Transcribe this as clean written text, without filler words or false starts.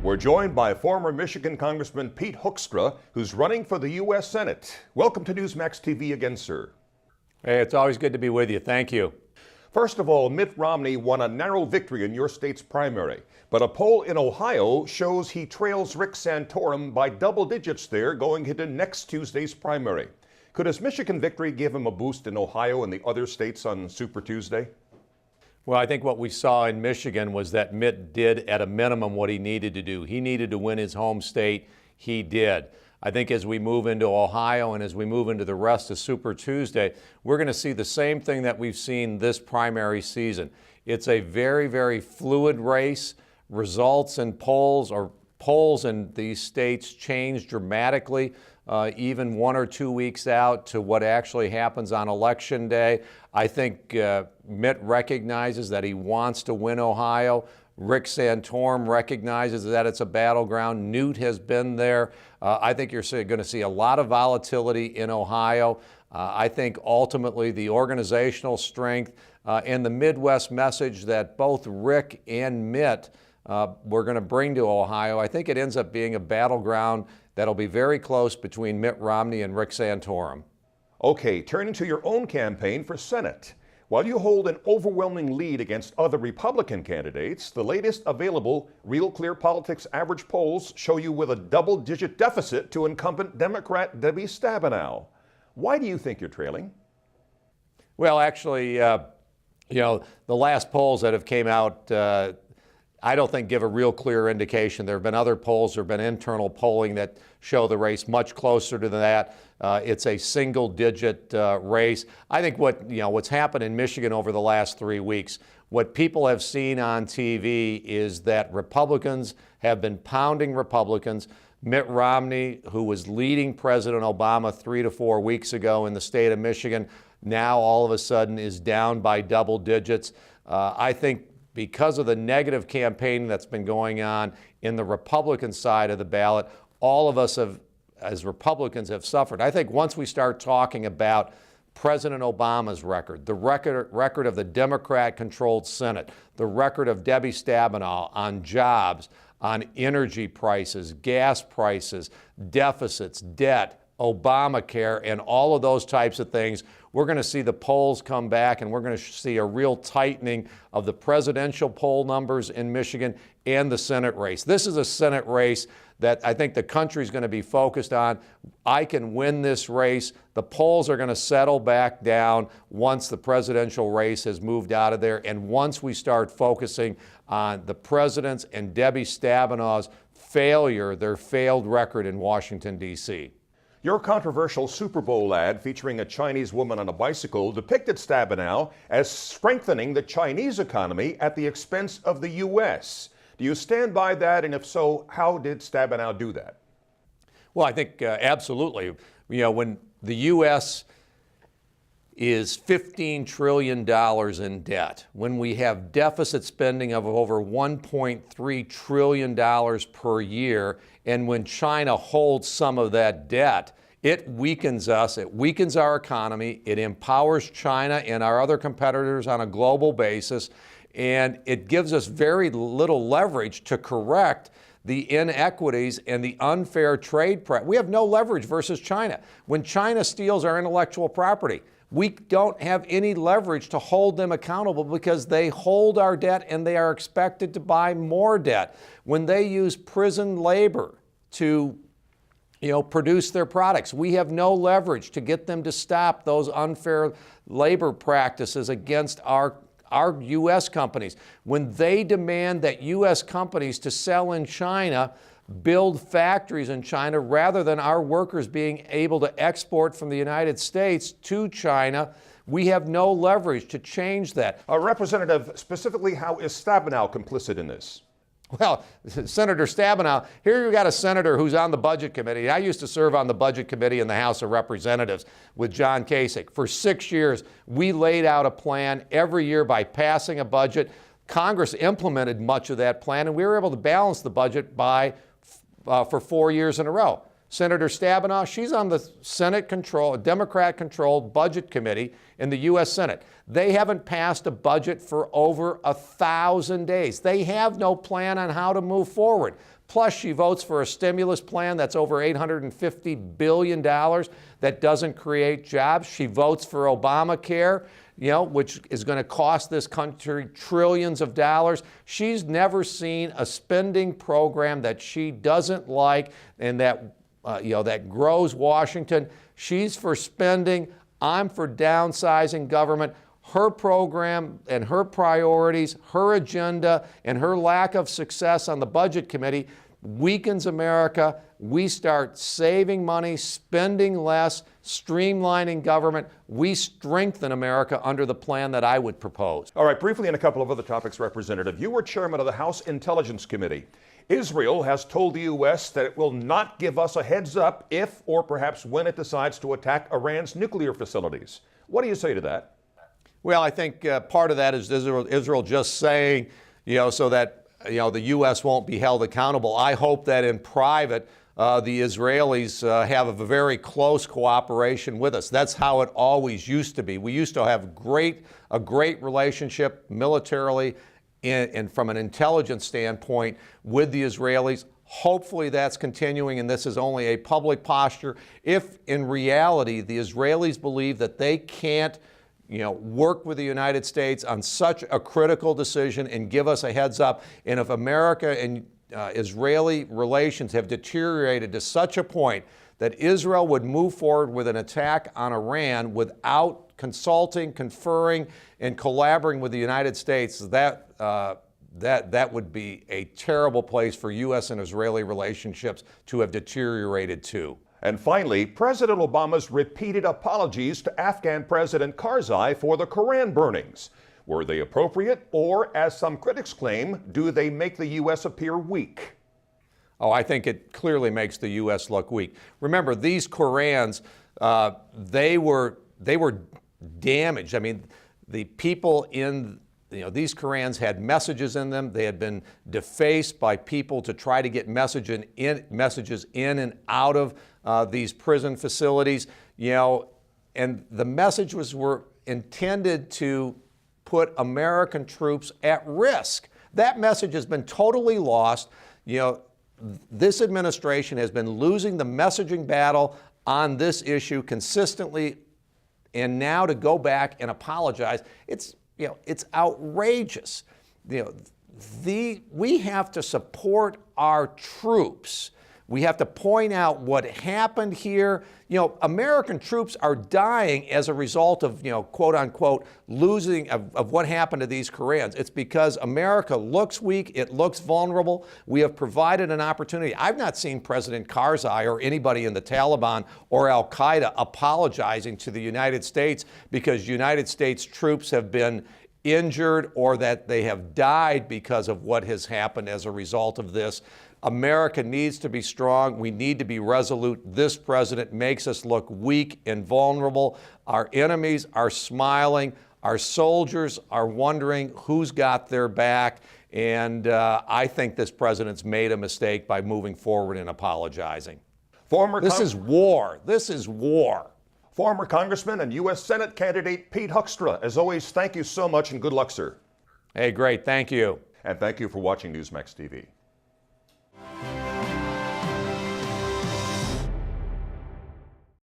We're joined by former Michigan Congressman Pete Hoekstra, who's running for the U.S. Senate. Welcome to Newsmax TV again, sir. Hey, it's always good to be with you. Thank you. First of all, Mitt Romney won a narrow victory in your state's primary, but a poll in Ohio shows he trails Rick Santorum by double digits there going into next Tuesday's primary. Could his Michigan victory give him a boost in Ohio and the other states on Super Tuesday? Well, I think what we saw in Michigan was that Mitt did at a minimum what he needed to do. He needed to win his home state. He did. I think as we move into Ohio and as we move into the rest of Super Tuesday, we're going to see the same thing that we've seen this primary season. It's a very, very fluid race. Results and polls in these states change dramatically, even 1 or 2 weeks out to what actually happens on Election Day. I think Mitt recognizes that he wants to win Ohio. Rick Santorum recognizes that it's a battleground. Newt has been there. I think you're going to see a lot of volatility in Ohio. I think ultimately the organizational strength and the Midwest message that both Rick and Mitt we're going to bring to Ohio, I think it ends up being a battleground that'll be very close between Mitt Romney and Rick Santorum. Okay, turning to your own campaign for Senate. While you hold an overwhelming lead against other Republican candidates, the latest available Real Clear Politics average polls show you with a double-digit deficit to incumbent Democrat Debbie Stabenow. Why do you think you're trailing? Well, actually, the last polls that have came out I don't think give a real clear indication. There have been other polls, there have been internal polling that show the race much closer to that. It's a single-digit race. I think what's happened in Michigan over the last 3 weeks, what people have seen on TV is that Republicans have been pounding Republicans. Mitt Romney, who was leading President Obama 3 to 4 weeks ago in the state of Michigan, now all of a sudden is down by double digits. I think because of the negative campaign that's been going on in the Republican side of the ballot, all of us as Republicans have suffered. I think once we start talking about President Obama's record, the record of the Democrat-controlled Senate, the record of Debbie Stabenow on jobs, on energy prices, gas prices, deficits, debt, Obamacare, and all of those types of things, we're going to see the polls come back and we're going to see a real tightening of the presidential poll numbers in Michigan and the Senate race. This is a Senate race that I think the country's going to be focused on. I can win this race. The polls are going to settle back down once the presidential race has moved out of there and once we start focusing on the president's and Debbie Stabenow's failure, their failed record in Washington, D.C. Your controversial Super Bowl ad featuring a Chinese woman on a bicycle depicted Stabenow as strengthening the Chinese economy at the expense of the U.S. Do you stand by that? And if so, how did Stabenow do that? Well, I think absolutely. When the U.S. is $15 trillion in debt, when we have deficit spending of over $1.3 trillion per year, and when China holds some of that debt, it weakens us, it weakens our economy, it empowers China and our other competitors on a global basis, and it gives us very little leverage to correct the inequities and the unfair trade practice. We have no leverage versus China. When China steals our intellectual property, we don't have any leverage to hold them accountable because they hold our debt and they are expected to buy more debt. When they use prison labor to produce their products, we have no leverage to get them to stop those unfair labor practices against our U.S. companies. When they demand that U.S. companies to sell in China build factories in China rather than our workers being able to export from the United States to China, we have no leverage to change that. Representative, specifically, how is Stabenow complicit in this? Well, Senator Stabenow, here you've got a senator who's on the Budget Committee. I used to serve on the Budget Committee in the House of Representatives with John Kasich. For 6 years, we laid out a plan every year by passing a budget. Congress implemented much of that plan, and we were able to balance the budget for 4 years in a row. Senator Stabenow, she's on the Democrat-controlled Budget Committee in the U.S. Senate. They haven't passed a budget for over 1,000 days. They have no plan on how to move forward. Plus, she votes for a stimulus plan that's over $850 billion that doesn't create jobs. She votes for Obamacare, which is going to cost this country trillions of dollars. She's never seen a spending program that she doesn't like and that that grows Washington. She's for spending. I'm for downsizing government. Her program and her priorities, her agenda, and her lack of success on the Budget Committee weakens America. We start saving money, spending less, streamlining government. We strengthen America under the plan that I would propose. All right, briefly on a couple of other topics, Representative. You were chairman of the House Intelligence Committee. Israel has told the U.S. that it will not give us a heads up if or perhaps when it decides to attack Iran's nuclear facilities. What do you say to that? Well, I think part of that is Israel just saying, so that the U.S. won't be held accountable. I hope that in private, the Israelis have a very close cooperation with us. That's how it always used to be. We used to have a great relationship militarily and from an intelligence standpoint with the Israelis. Hopefully that's continuing, and this is only a public posture. If in reality the Israelis believe that they can't work with the United States on such a critical decision and give us a heads up, and if America and Israeli relations have deteriorated to such a point that Israel would move forward with an attack on Iran without consulting, conferring, and collaborating with the United States, that would be a terrible place for U.S. and Israeli relationships to have deteriorated to. And finally, President Obama's repeated apologies to Afghan President Karzai for the Koran burnings. Were they appropriate, or, as some critics claim, do they make the U.S. appear weak? Oh, I think it clearly makes the U.S. look weak. Remember, these Korans, they were damaged. I mean, the people in these Korans had messages in them. They had been defaced by people to try to get messages in and out of these prison facilities. And the messages were intended to put American troops at risk. That message has been totally lost. This administration has been losing the messaging battle on this issue consistently, and now to go back and apologize, it's outrageous. We have to support our troops. We have to point out what happened here. American troops are dying as a result of, quote unquote, losing of what happened to these Korans. It's because America looks weak, it looks vulnerable. We have provided an opportunity. I've not seen President Karzai or anybody in the Taliban or Al Qaeda apologizing to the United States because United States troops have been injured or that they have died because of what has happened as a result of this. America needs to be strong. We need to be resolute. This president makes us look weak and vulnerable. Our enemies are smiling. Our soldiers are wondering who's got their back. And I think this president's made a mistake by moving forward and apologizing. This is war. This is war. Former Congressman and U.S. Senate candidate Pete Hoekstra, as always, thank you so much and good luck, sir. Hey, great. Thank you. And thank you for watching Newsmax TV.